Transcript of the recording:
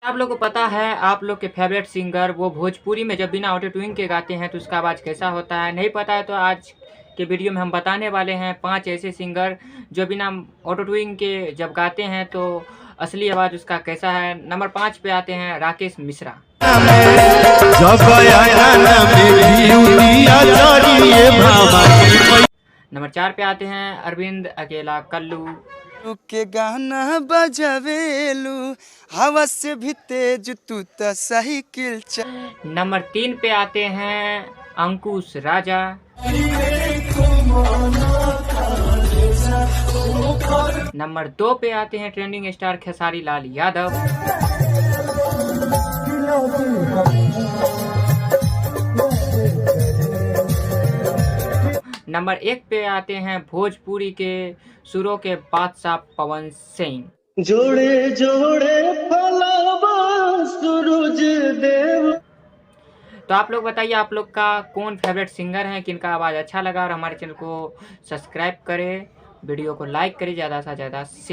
आप लोग को पता है आप लोग के फेवरेट सिंगर वो भोजपुरी में जब बिना ऑटो ट्यून के गाते हैं तो उसका आवाज़ कैसा होता है, नहीं पता है तो आज के वीडियो में हम बताने वाले हैं 5 ऐसे सिंगर जो बिना ऑटो ट्यून के जब गाते हैं तो असली आवाज़ उसका कैसा है। नंबर 5 पे आते हैं राकेश मिश्रा। नंबर 4 पे आते हैं अरविंद अकेला कल्लू। के गाना बजावेलू हवा से भी तेज तू त साइकिल नंबर 3 पे आते हैं अंकुश राजा। नंबर 2 पे आते हैं trending star Khesari Lal Yadav. Number 1 पे आते हैं भोजपुरी के सुरों के बादशाह पवन सिंह। जोड़े जोड़े फलवा सूरज देव। तो आप लोग बताइए आप लोग का कौन फेवरेट सिंगर है, किनका आवाज़ अच्छा लगा, और हमारे चैनल को सब्सक्राइब करें, वीडियो को लाइक करें, ज़्यादा से ज़्यादा शेयर